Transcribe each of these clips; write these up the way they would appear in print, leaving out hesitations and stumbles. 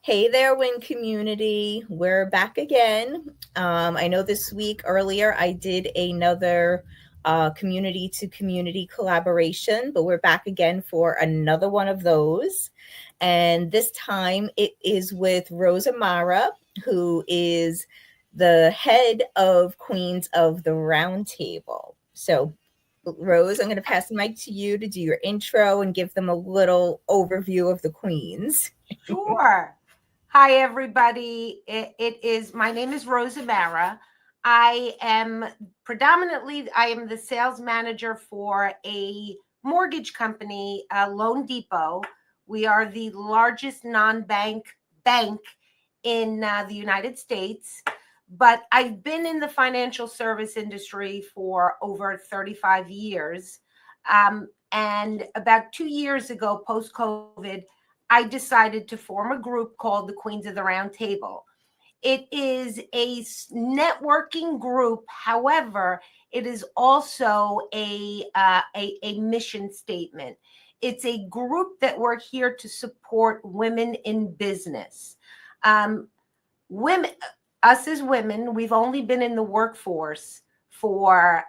Hey there, WIN community. We're back again. I know this week earlier I did another community to community collaboration, but we're back again for another one of those. And this time it is with Rosa Mara, who is the head of Queens of the Roundtable. So, Rose, I'm going to pass the mic to you to do your intro and give them a little overview of the Queens. Sure. Hi, everybody. My name is Rosa Mara. I am the sales manager for a mortgage company, Loan Depot. We are the largest non-bank bank in the United States, but I've been in the financial service industry for over 35 years. And about 2 years ago, post-COVID, I decided to form a group called the Queens of the Round Table. It is a networking group. However, it is also a mission statement. It's a group that we're here to support women in business. Women, us as women, we've only been in the workforce for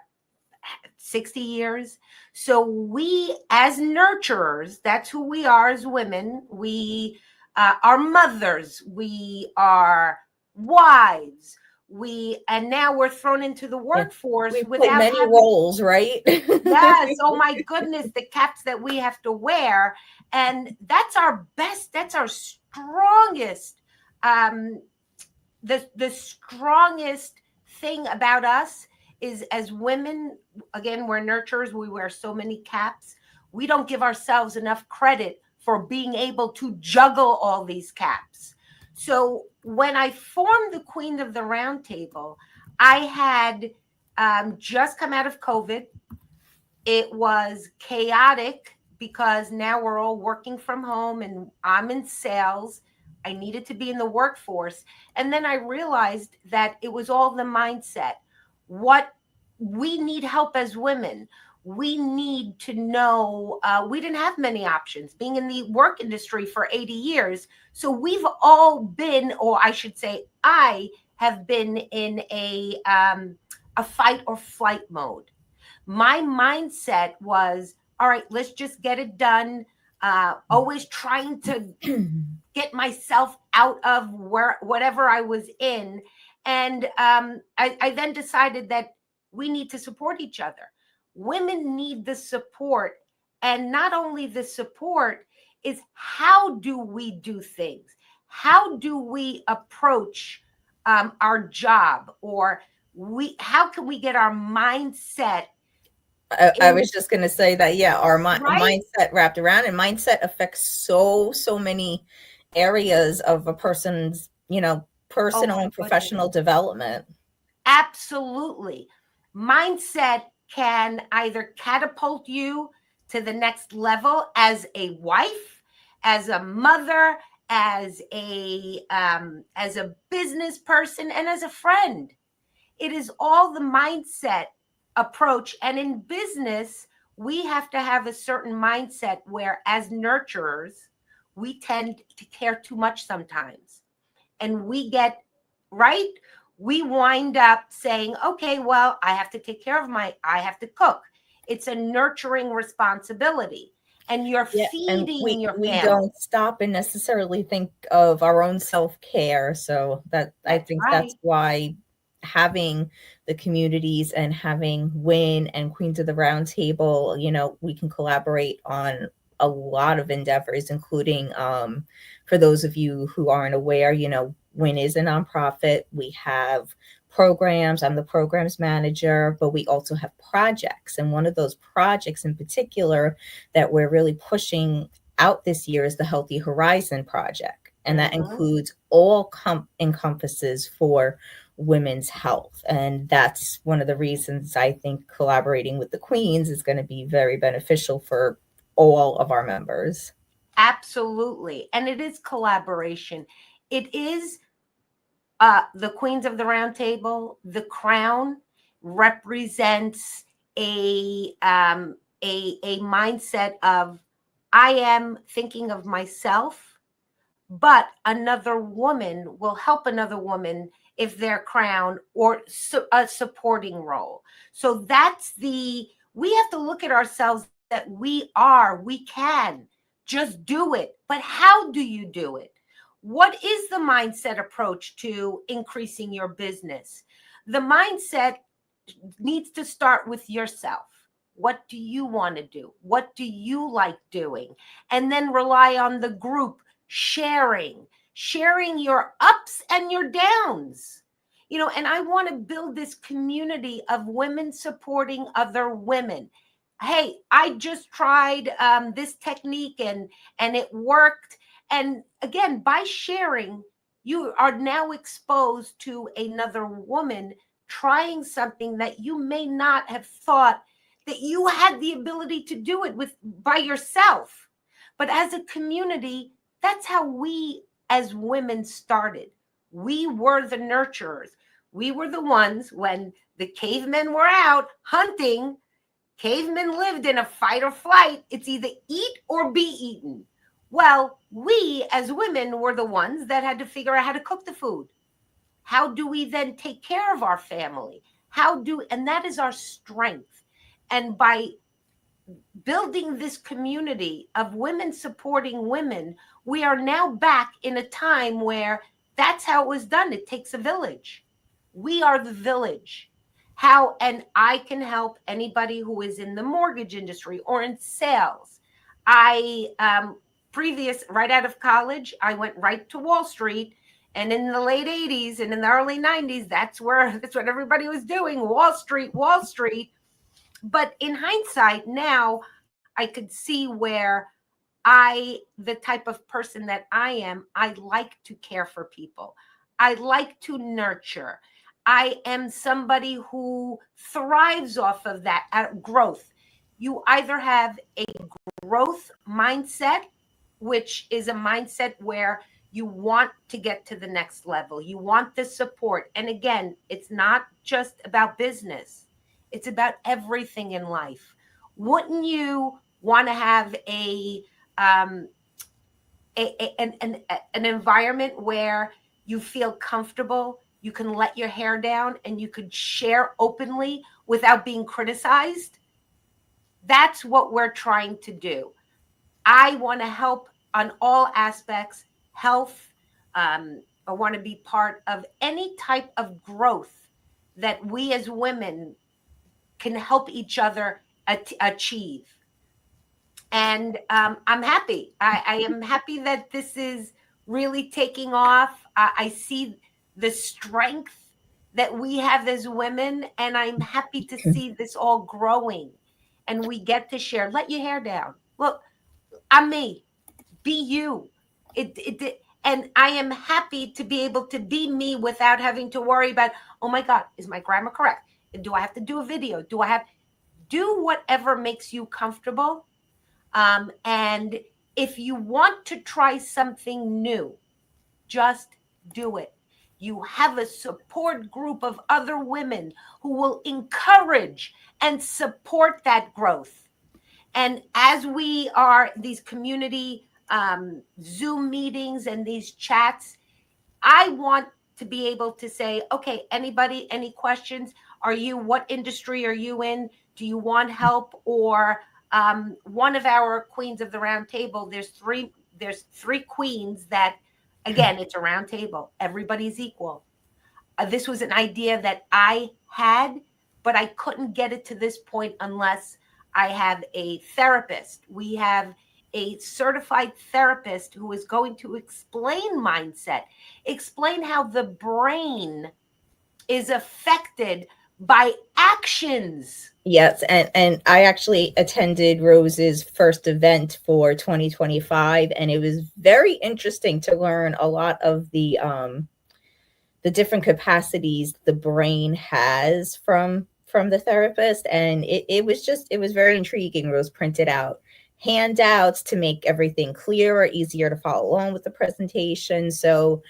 60 years. So we, as nurturers, that's who we are as women. We are mothers. We are wives. And now we're thrown into the workforce We play without many having roles, right? Yes. Oh my goodness, the caps that we have to wear. And that's our best, that's our strongest, the strongest thing about us is as women, again, we're nurturers, we wear so many caps. We don't give ourselves enough credit for being able to juggle all these caps. So when I formed the Queen of the Round Table, I had just come out of COVID. It was chaotic because now we're all working from home and I'm in sales. I needed to be in the workforce. And then I realized that it was all the mindset. What we need help as women. We need to know, we didn't have many options being in the work industry for 80 years. So we've all been, or I should say, I have been in a fight or flight mode. My mindset was, all right, let's just get it done. Always trying to get myself out of whatever I was in. And I then decided that we need to support each other. Women need the support. And not only the support is how do we do things? How do we approach our job? Or how can we get our mindset I was just going to say that, yeah, our right? mindset wrapped around, and mindset affects so many areas of a person's, Oh personal my and goodness. professional development. Absolutely. Mindset can either catapult you to the next level as a wife, as a mother, as a business person, and as a friend. It is all the mindset approach. And in business, we have to have a certain mindset where, as nurturers, we tend to care too much sometimes. And we get right. We wind up saying, okay, well, I have to take care of I have to cook. It's a nurturing responsibility. And you're Yeah, and feeding we your we family. don't stop and necessarily think of our own self-care. So that I That's think right. that's why having the communities and having WIN and Queens of the Round Table, we can collaborate on a lot of endeavors, including for those of you who aren't aware, WIN is a nonprofit. We have programs. I'm the programs manager, but we also have projects. And one of those projects in particular that we're really pushing out this year is the Healthy Horizon Project. And that Mhm. includes all encompasses for women's health. And that's one of the reasons I think collaborating with the Queens is going to be very beneficial for all of our members. Absolutely. And it is collaboration. It is the Queens of the Round Table. The crown represents a mindset of I am thinking of myself, but another woman will help another woman if they're crown or a supporting role. So we have to look at ourselves that we can just do it. But how do you do it? What is the mindset approach to increasing your business? The mindset needs to start with yourself. What do you want to do? What do you like doing? And then rely on the group sharing your ups and your downs. And I want to build this community of women supporting other women. Hey, I just tried this technique and it worked. And again, by sharing, you are now exposed to another woman trying something that you may not have thought that you had the ability to do it with by yourself. But as a community, that's how we as women started. We were the nurturers. We were the ones when the cavemen were out hunting. Cavemen lived in a fight or flight. It's either eat or be eaten. Well, we as women were the ones that had to figure out how to cook the food. How do we then take care of our family? And that is our strength. And by building this community of women supporting women, we are now back in a time where that's how it was done. It takes a village. We are the village. And I can help anybody who is in the mortgage industry or in sales. Right out of college, I went right to Wall Street. And in the late 80s and in the early 90s, that's what everybody was doing. Wall Street. But in hindsight, now I could see where the type of person that I am, I like to care for people. I like to nurture. I am somebody who thrives off of that growth. You either have a growth mindset, which is a mindset where you want to get to the next level. You want the support. And again, it's not just about business. It's about everything in life. Wouldn't you want to have an environment where you feel comfortable, you can let your hair down, and you could share openly without being criticized? That's what we're trying to do. I want to help on all aspects, health. I want to be part of any type of growth that we as women can help each other achieve. And I'm happy. I am happy that this is really taking off. I see the strength that we have as women, and I'm happy to see this all growing. And we get to share. Let your hair down. Look, I'm me. Be you. And I am happy to be able to be me without having to worry about, oh my God, is my grammar correct? Do I have to do a video? Do whatever makes you comfortable. And if you want to try something new, just do it. You have a support group of other women who will encourage and support that growth. And as we are these community Zoom meetings and these chats, I want to be able to say, okay, anybody, any questions? What industry are you in? Do you want help? Or one of our queens of the round table, there's three queens that, again, it's a round table. Everybody's equal. This was an idea that I had, but I couldn't get it to this point unless I have a therapist. We have a certified therapist who is going to explain mindset, explain how the brain is affected by actions. Yes, and I actually attended Rose's first event for 2025, and it was very interesting to learn a lot of the different capacities the brain has from the therapist, and it was very intriguing. Rose printed out handouts to make everything clearer, easier to follow along with the presentation. So,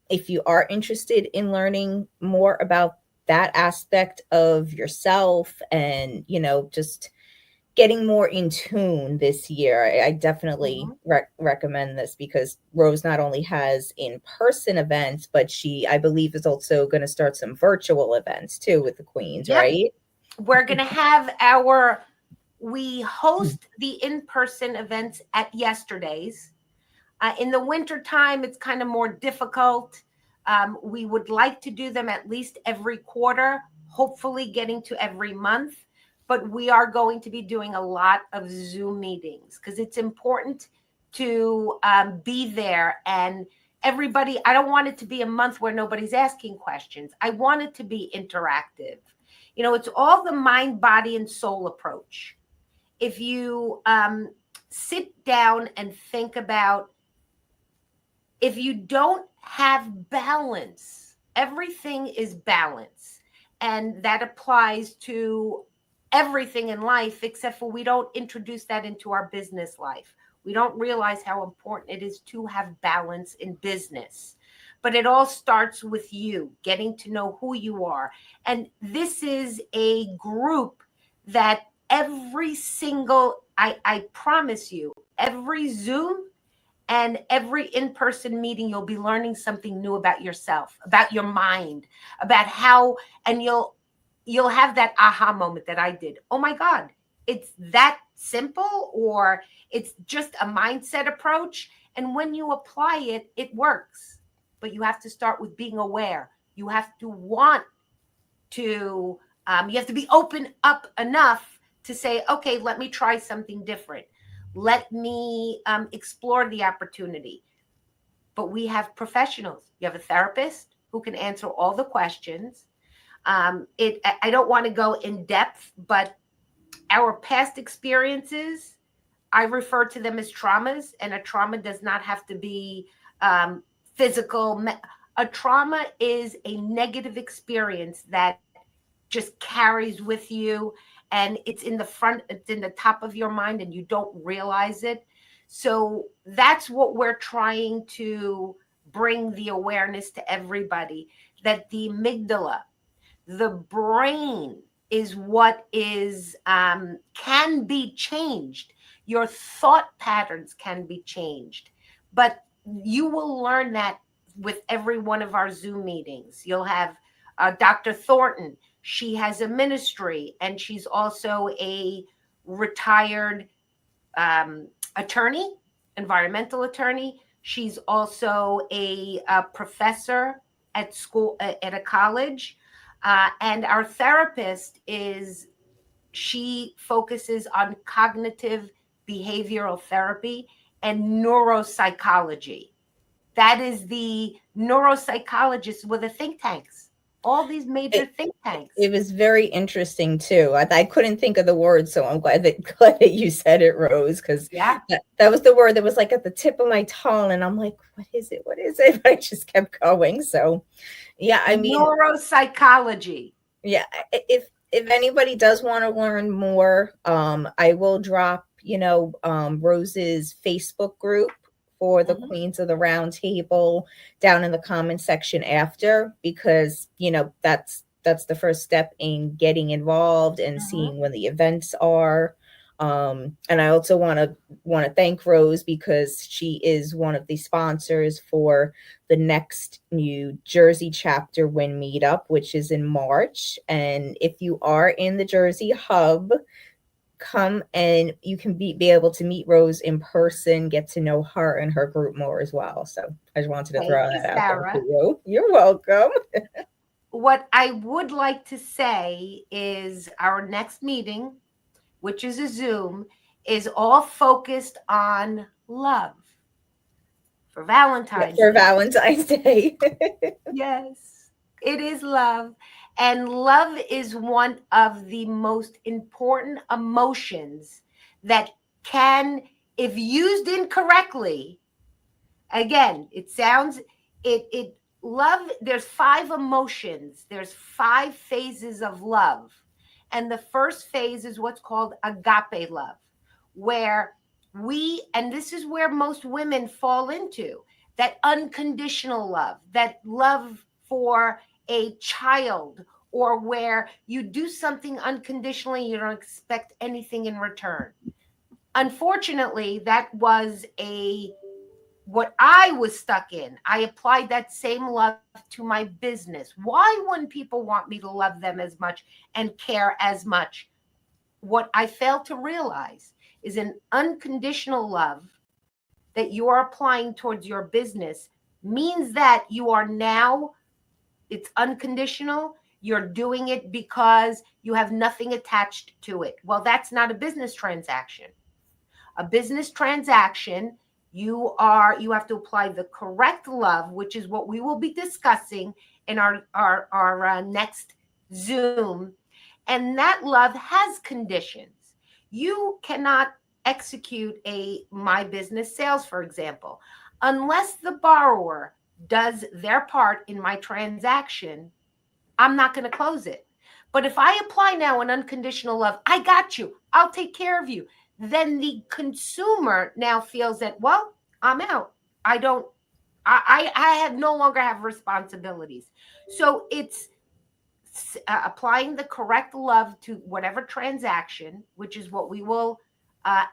if you are interested in learning more about that aspect of yourself and, just getting more in tune this year. I definitely Mhm. recommend this because Rose not only has in-person events, but I believe, is also going to start some virtual events too with the Queens, Yep. right? We're going to have we host the in-person events at yesterday's. In the winter time, it's kind of more difficult. We would like to do them at least every quarter, hopefully getting to every month. But we are going to be doing a lot of Zoom meetings because it's important to be there. And everybody, I don't want it to be a month where nobody's asking questions. I want it to be interactive. It's all the mind, body, and soul approach. If you sit down and think about, if you don't have balance, everything is balance. And that applies to everything in life, except for we don't introduce that into our business life. We don't realize how important it is to have balance in business. But it all starts with you getting to know who you are. And this is a group that I promise you, every Zoom and every in-person meeting, you'll be learning something new about yourself, about your mind, about how, and you'll have that aha moment that I did. Oh my God, it's that simple, or it's just a mindset approach. And when you apply it, it works. But you have to start with being aware. You have to want to, you have to be open up enough to say, okay, let me try something different. Let me explore the opportunity. But we have professionals. You have a therapist who can answer all the questions. I don't want to go in depth, but our past experiences, I refer to them as traumas, and a trauma does not have to be physical. A trauma is a negative experience that just carries with you, and it's in the top of your mind, and you don't realize it. So that's what we're trying to bring the awareness to everybody, that the amygdala, the brain, is what is can be changed. Your thought patterns can be changed, but you will learn that with every one of our Zoom meetings. You'll have Dr. Thornton. She has a ministry, and she's also a retired attorney, environmental attorney. She's also a professor at school, at a college. And our therapist she focuses on cognitive behavioral therapy and neuropsychology. That is the neuropsychologists with the think tanks, all these major It, think tanks. it was very interesting too. I couldn't think of the word, so I'm glad that you said it, Rose, because Yeah. that was the word that was like at the tip of my tongue, and I'm like, what is it? What is it? But I just kept going. So yeah, I mean, Neuropsychology. yeah, if anybody does want to learn more, I will drop, Rose's Facebook group for the Mhm. Queens of the Round Table down in the comment section after, because that's the first step in getting involved and Mhm. seeing when the events are. And I also want to thank Rose because she is one of the sponsors for the next New Jersey chapter WIN meetup, which is in March. And if you are in the Jersey hub, come and you can be able to meet Rose in person, get to know her and her group more as well. So I just wanted to Thank throw you, that out there to Sarah. you. You're welcome. What I would like to say is our next meeting, which is a Zoom, is all focused on love for Yeah, Valentine's for Day. Valentine's Day. Yes, it is love. And love is one of the most important emotions that can, if used incorrectly, again, it sounds, it love, there's 5 emotions, there's 5 phases of love. And the first phase is what's called agape love, where and this is where most women fall into, that unconditional love, that love for a child or where you do something unconditionally, you don't expect anything in return. Unfortunately, that was what I was stuck in. I applied that same love to my business. Why wouldn't people want me to love them as much and care as much? What I failed to realize is an unconditional love that you are applying towards your business means that you are now, it's unconditional. You're doing it because you have nothing attached to it. Well, that's not a business transaction. A business transaction, you have to apply the correct love, which is what we will be discussing in our next Zoom. And that love has conditions. You cannot execute a my business sales, for example, unless the borrower does their part in my transaction. I'm not going to close it. But if I apply now an unconditional love, I got you, I'll take care of you, then the consumer now feels that, well, I'm out. I don't, I have no longer have responsibilities. So it's applying the correct love to whatever transaction, which is what we will,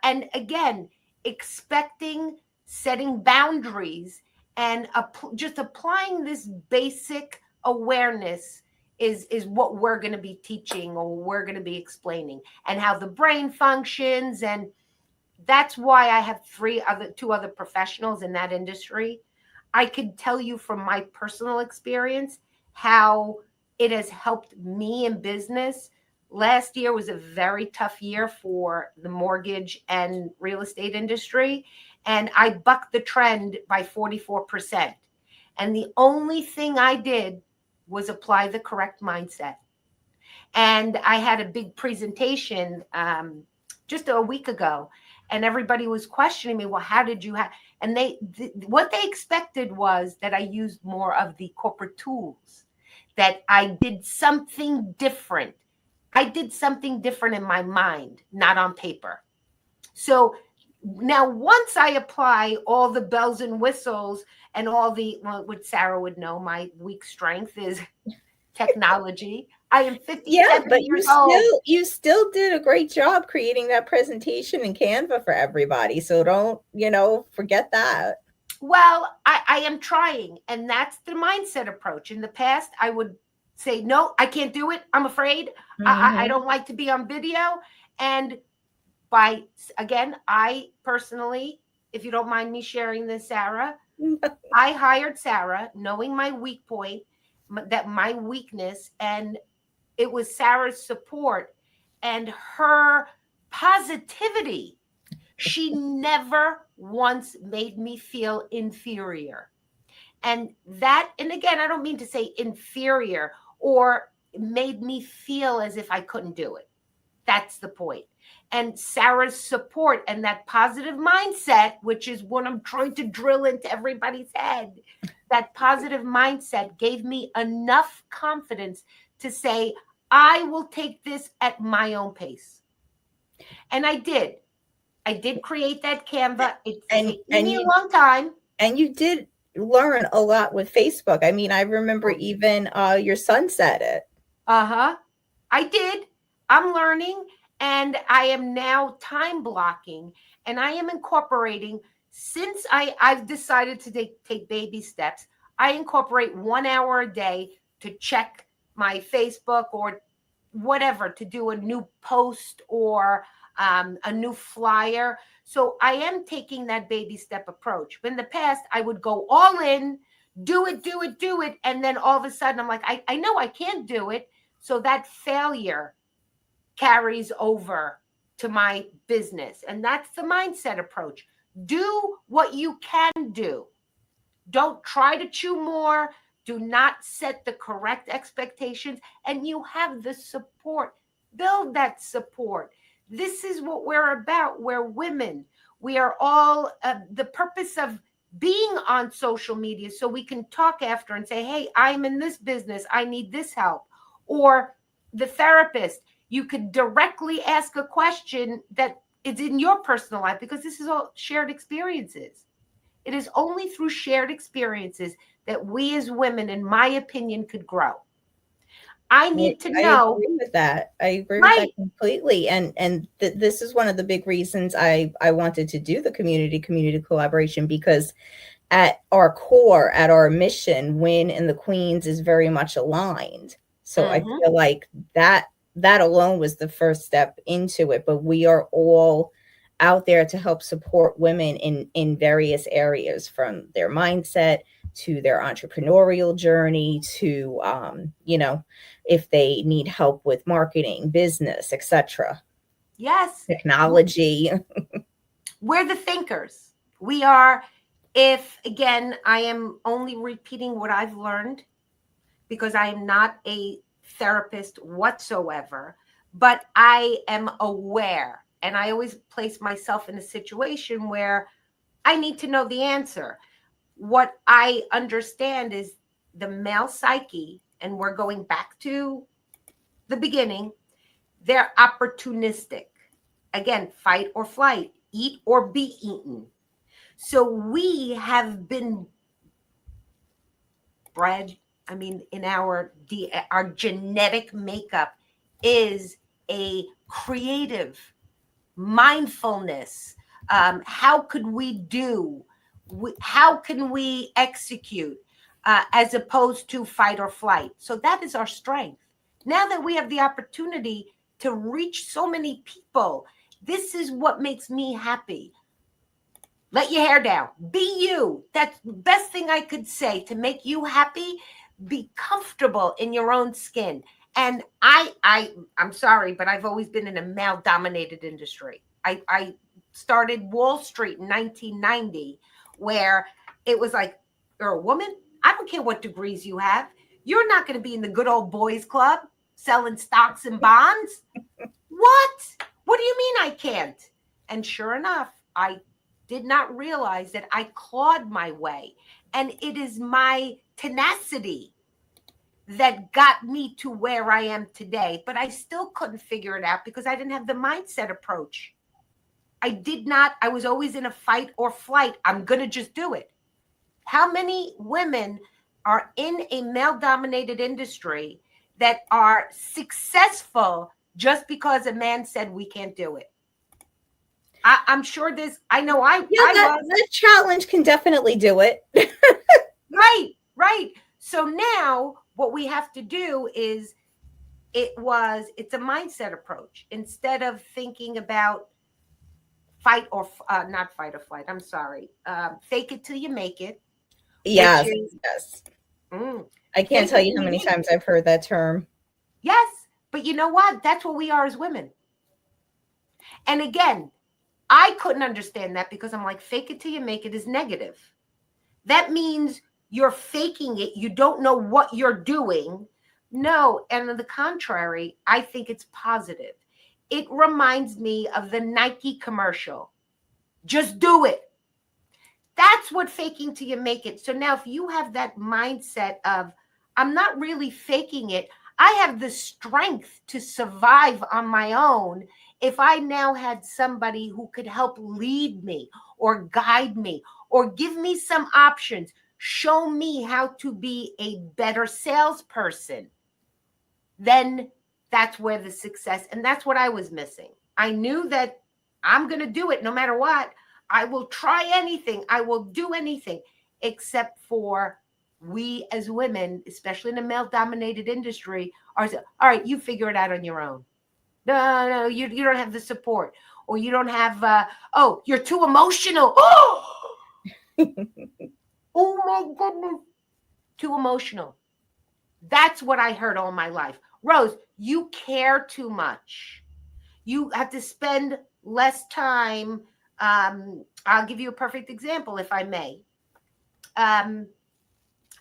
and again, expecting, setting boundaries, and just applying this basic awareness is what we're going to be teaching, or we're going to be explaining, and how the brain functions. And that's why I have two other professionals in that industry. I could tell you from my personal experience how it has helped me in business. Last year was a very tough year for the mortgage and real estate industry, and I bucked the trend by 44%. And the only thing I did was apply the correct mindset. And I had a big presentation just a week ago, and everybody was questioning me, well, how did you have, and what they expected was that I used more of the corporate tools, that I did something different. I did something different in my mind, not on paper. So now once I apply all the bells and whistles and all the, well, what Sarah would know, my weak strength is technology. I am 57 but years old. You still did a great job creating that presentation in Canva for everybody. So don't, forget that. Well, I am trying, and that's the mindset approach. In the past, I would say, no, I can't do it. I'm afraid. I don't like to be on video. And again, I personally, if you don't mind me sharing this, Sarah, I hired Sarah knowing my weak point, that my weakness, and it was Sarah's support and her positivity. She never once made me feel inferior. And again, I don't mean to say inferior or made me feel as if I couldn't do it. That's the point. And Sarah's support and that positive mindset, which is what I'm trying to drill into everybody's head, that positive mindset gave me enough confidence to say, I will take this at my own pace. And I did. I did create that Canva. It's taken me a long time. And you did learn a lot with Facebook. I mean, I remember even your son said it. I did. I'm learning, and I am now time blocking, and I am incorporating, since I've decided to take baby steps, I incorporate 1 hour a day to check my Facebook or whatever, to do a new post or a new flyer. So I am taking that baby step approach. But in the past, I would go all in, do it. And then all of a sudden, I'm like, I know I can't do it. So that failure carries over to my business. And that's the mindset approach. Do what you can do. Don't try to chew more. Do not set the correct expectations. And you have the support. Build that support. This is what we're about. We're women. We are all, the purpose of being on social media so we can talk after and say, hey, I'm in this business. I need this help. Or the therapist, you could directly ask a question that is in your personal life, because this is all shared experiences. It is only through shared experiences that we as women, in my opinion, could grow. I need to I know. agree with that. I agree with that Right. completely. And this is one of the big reasons I wanted to do the community collaboration, because at our core, at our mission, Win and the Queens is very much aligned. So I Mm-hmm. feel like that alone was the first step into it. But we are all out there to help support women in various areas, from their mindset to their entrepreneurial journey to if they need help with marketing, business, etc., Yes. technology. We're the thinkers. We are, if again, I am only repeating what I've learned because I am not a therapist whatsoever, but I am aware. And I always place myself in a situation where I need to know the answer. What I understand is the male psyche, and we're going back to the beginning, they're opportunistic. Again, fight or flight, eat or be eaten. So we have been bred, I mean, in our genetic makeup is a creative mindfulness. How could we do? How can we execute as opposed to fight or flight? So that is our strength. Now that we have the opportunity to reach so many people, this is what makes me happy. Let your hair down. Be you. That's the best thing I could say to make you happy. Be comfortable in your own skin. And I'm sorry, but I've always been in a male-dominated industry. I started Wall Street in 1990, where it was like, you're a woman. I don't care what degrees you have. You're not going to be in the good old boys club selling stocks and bonds. What? What do you mean I can't? And sure enough, I did not realize that I clawed my way. And it is my tenacity that got me to where I am today. But I still couldn't figure it out because I didn't have the mindset approach. I was always in a fight or flight. I'm going to just do it. How many women are in a male dominated industry that are successful just because a man said we can't do it? I'm sure this, I know Yeah, I was. that challenge can definitely do it. Right, right. So now what we have to do is it's a mindset approach. Instead of thinking about fight or not fight or flight, I'm sorry, fake it till you make it, which Yes, is yes. mm, I can't fake tell it you till how you many make it. times I've heard that term. Yes, but you know what? That's what we are as women. And again, I couldn't understand that because I'm like, fake it till you make it is negative. That means you're faking it. You don't know what you're doing. No, and on the contrary, I think it's positive. It reminds me of the Nike commercial. Just do it. That's what faking till you make it. So now, if you have that mindset of, I'm not really faking it, I have the strength to survive on my own. If I now had somebody who could help lead me or guide me or give me some options, show me how to be a better salesperson, then that's where the success, and that's what I was missing. I knew that I'm going to do it no matter what. I will try anything. I will do anything except for we as women, especially in a male dominated industry, are all right, you figure it out on your own. No, no, you don't have the support, or you don't have, oh, you're too emotional. Oh my goodness, too emotional. That's what I heard all my life. Rose, you care too much. You have to spend less time. I'll give you a perfect example, if I may. Um,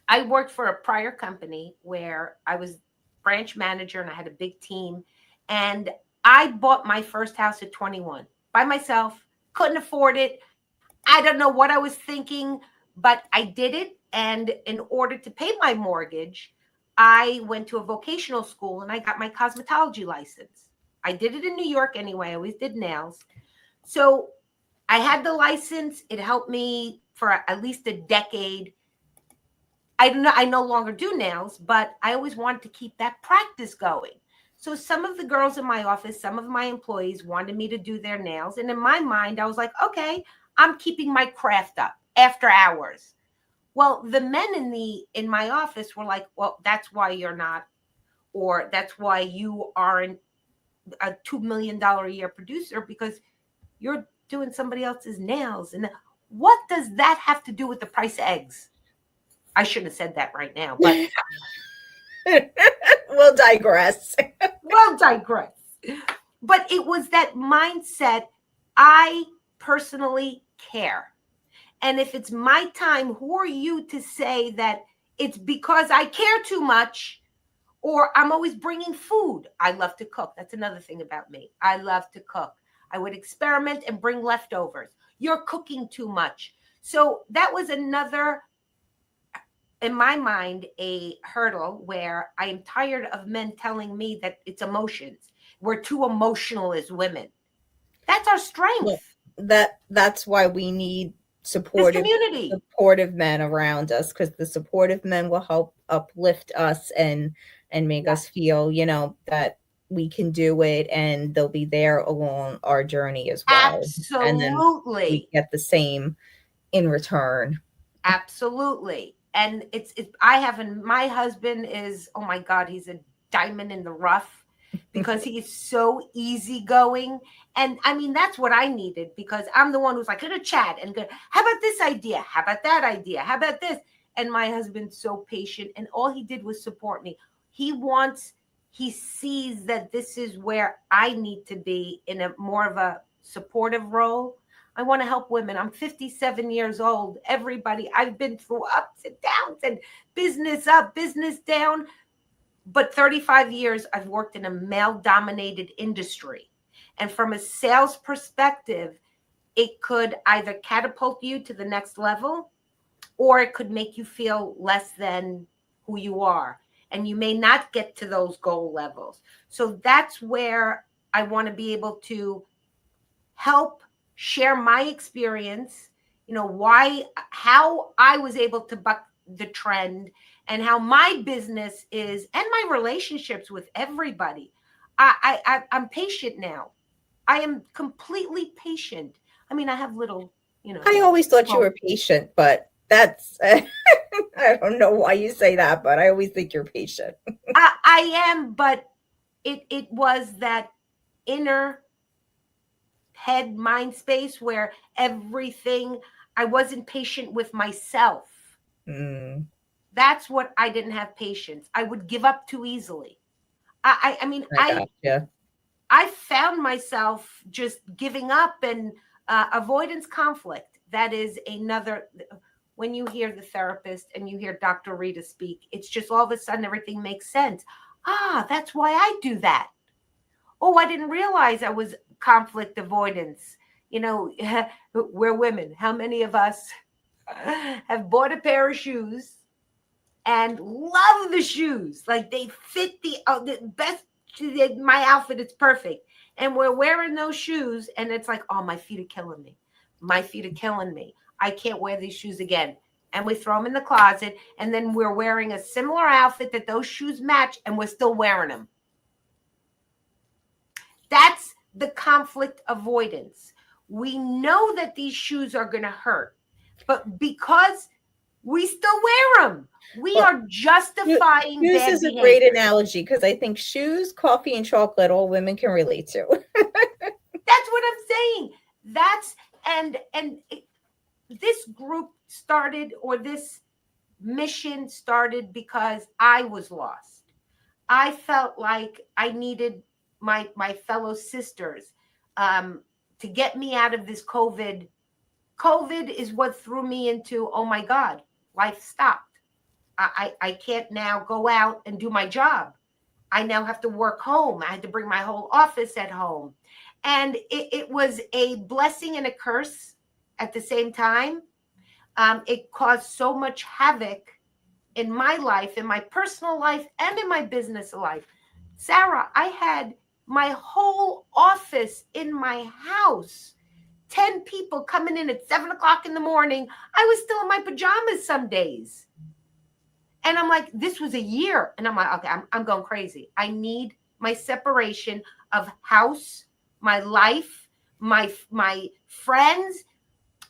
I worked for a prior company where I was branch manager and I had a big team. And I bought my first house at 21 by myself, couldn't afford it. I don't know what I was thinking, but I did it. And in order to pay my mortgage, I went to a vocational school and I got my cosmetology license. I did it in New York anyway. I always did nails. So I had the license. It helped me for at least a decade. I no longer do nails, but I always wanted to keep that practice going. So some of the girls in my office, some of my employees wanted me to do their nails. And in my mind, I was like, okay, I'm keeping my craft up after hours. Well, the men in my office were like, well, that's why you're not, or that's why you aren't a $2 million a year producer, because you're doing somebody else's nails. And what does that have to do with the price of eggs? I shouldn't have said that right now, but We'll digress. we'll digress. But it was that mindset. I personally care. And if it's my time, who are you to say that it's because I care too much, or I'm always bringing food? I love to cook. That's another thing about me. I love to cook. I would experiment and bring leftovers. You're cooking too much. So that was another, in my mind, a hurdle where I am tired of men telling me that it's emotions. We're too emotional as women. That's our Well, strength. that's why we need This community. supportive men around us, because the supportive men will help uplift us and make Yes, us feel, that we can do it, and they'll be there along our journey as well. And then we absolutely. get the same in return. Absolutely. And I haven't, my husband is, oh my God, he's a diamond in the rough because he's so easygoing. And I mean, that's what I needed, because I'm the one who's like, gonna chat and go, how about this idea? How about that idea? How about this? And my husband's so patient. And all he did was support me. He sees that this is where I need to be, in a more of a supportive role. I want to help women. I'm 57 years old. Everybody, I've been through ups and downs and business up, business down. But 35 years, I've worked in a male dominated industry. And from a sales perspective, it could either catapult you to the next level, or it could make you feel less than who you are. And you may not get to those goal levels. So that's where I want to be able to help share my experience, how I was able to buck the trend, and how my business is, and my relationships with everybody. I'm patient now. I am completely patient. I mean, I have little, I always thought you well, were patient, but that's I don't know why you say that, but I always think you're patient. I am, but it was that inner head mind space where everything, I wasn't patient with myself. Mm, That's what I didn't have patience. I would give up too easily. I mean, I gotcha. I found myself just giving up, and avoidance conflict. That is another. When you hear the therapist and you hear Dr. Rita speak, it's just all of a sudden everything makes sense. Ah, that's why I do that. Oh, I didn't realize I was conflict avoidance. We're women. How many of us have bought a pair of shoes and love the shoes? Like, they fit the best. My outfit is perfect. And we're wearing those shoes, and it's like, oh, my feet are killing me. My feet are killing me. I can't wear these shoes again. And we throw them in the closet, and then we're wearing a similar outfit that those shoes match, and we're still wearing them. That's the conflict avoidance. We know that these shoes are going to hurt, but because we still wear them, we Well, are justifying shoes bad is a great behavior. analogy, because I think shoes, coffee, and chocolate all women can relate to. That's what I'm saying. That's and this group started, or this mission started, because I was lost. I felt like I needed my fellow sisters, to get me out of this COVID. COVID is what threw me into, oh my God, life stopped. I can't now go out and do my job. I now have to work home. I had to bring my whole office at home. And it was a blessing and a curse at the same time. It caused so much havoc in my life, in my personal life, and in my business life. Sarah, I had my whole office in my house, 10 people coming in at 7 o'clock in the morning. I was still in my pajamas some days. And I'm like, this was a year. And I'm like, okay, I'm going crazy. I need my separation of house, my life, my friends.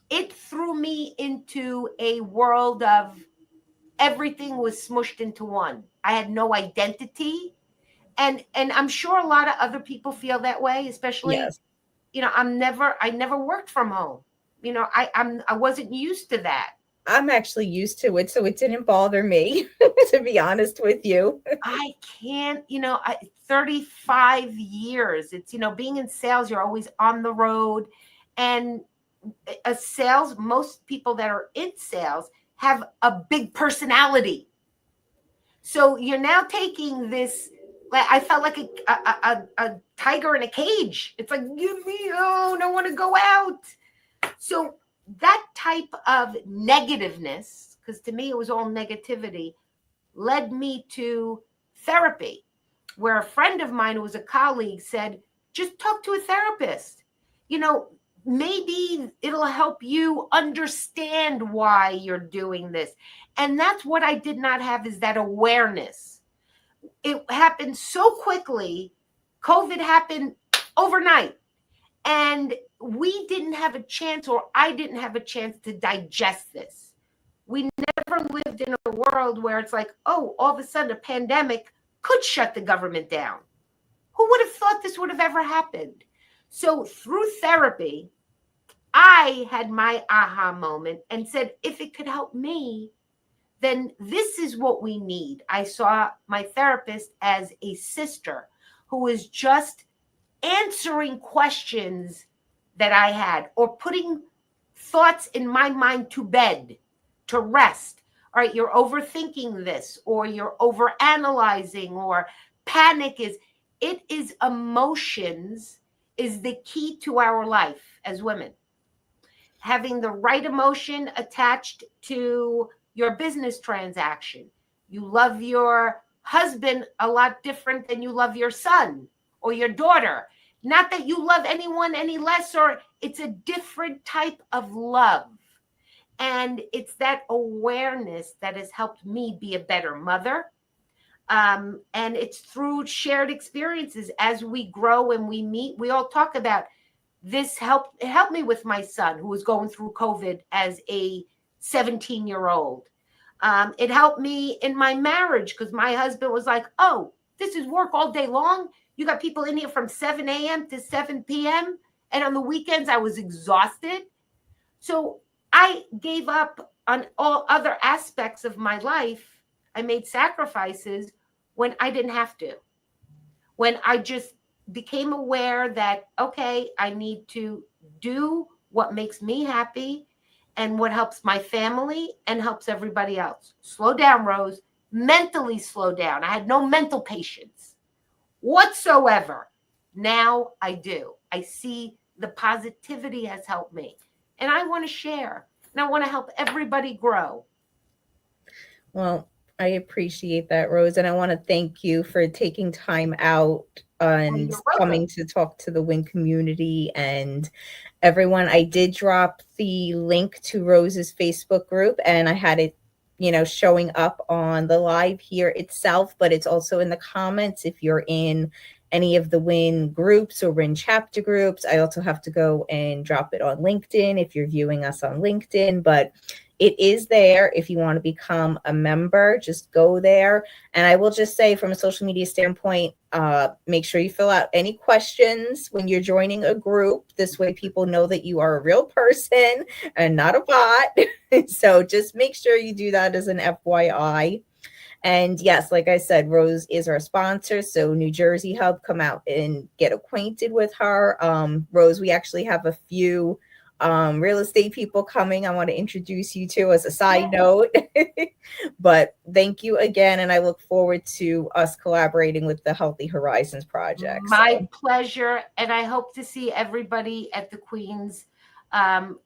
It threw me into a world of everything was smushed into one. I had no identity. And I'm sure a lot of other people feel that way, especially, Yes. I never worked from home. I wasn't used to that. I'm actually used to it, so it didn't bother me, to be honest with you. I can't, 35 years. It's, being in sales, you're always on the road. And most people that are in sales have a big personality. So you're now taking this, like, I felt like a tiger in a cage. It's like, give me, oh, I don't want to go out. So that type of negativeness, because to me it was all negativity, led me to therapy, where a friend of mine who was a colleague said, just talk to a therapist. You know, maybe it'll help you understand why you're doing this. And that's what I did not have, is that awareness. It happened so quickly. COVID happened overnight. And we didn't have a chance, or I didn't have a chance to digest this. We never lived in a world where it's like, oh, all of a sudden a pandemic could shut the government down. Who would have thought this would have ever happened? So through therapy, I had my aha moment and said, if it could help me, then this is what we need. I saw my therapist as a sister who was just answering questions that I had, or putting thoughts in my mind to bed, to rest. All right, you're overthinking this, or you're overanalyzing, or panic it is emotions is the key to our life as women. Having the right emotion attached to your business transaction. You love your husband a lot different than you love your son or your daughter. Not that you love anyone any less, or it's a different type of love. And it's that awareness that has helped me be a better mother. And it's through shared experiences as we grow and we meet. We all talk about this. It helped me with my son, who was going through COVID as a 17-year-old. It helped me in my marriage, because my husband was like, oh, this is work all day long. You got people in here from 7 a.m. to 7 p.m. And on the weekends, I was exhausted. So I gave up on all other aspects of my life. I made sacrifices when I didn't have to. When I just became aware that, okay, I need to do what makes me happy and what helps my family and helps everybody else. Slow down, Rose. Mentally slow down. I had no mental patience whatsoever. Now I do. I see the positivity has helped me. And I want to share. And I want to help everybody grow. Well, I appreciate that, Rose, and I want to thank you for taking time out And and you're coming welcome. to talk to the WIN community and everyone. I did drop the link to Rose's Facebook group, and I had it, showing up on the live here itself, but it's also in the comments if you're in any of the WIN groups or WIN chapter groups. I also have to go and drop it on LinkedIn if you're viewing us on LinkedIn, but it is there. If you want to become a member, just go there. And I will just say, from a social media standpoint, make sure you fill out any questions when you're joining a group. This way people know that you are a real person and not a bot. So just make sure you do that as an FYI. And yes, like I said, Rose is our sponsor. So New Jersey Hub, come out and get acquainted with her. Rose, we actually have a few real estate people coming I want to introduce you to as a side note. But thank you again. And I look forward to us collaborating with the Healthy Horizons project. My pleasure. And I hope to see everybody at the Queens.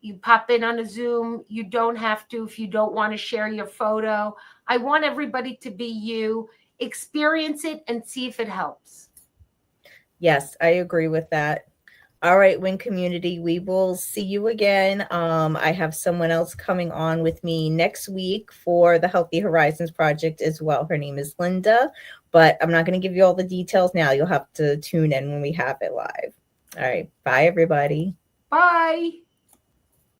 You pop in on a Zoom. You don't have to if you don't want to share your photo. I want everybody to be you. Experience it and see if it helps. Yes, I agree with that. All right, WIN community, we will see you again. I have someone else coming on with me next week for the Healthy Horizons project as well. Her name is Linda, but I'm not going to give you all the details now. You'll have to tune in when we have it live. All right, bye everybody. Bye.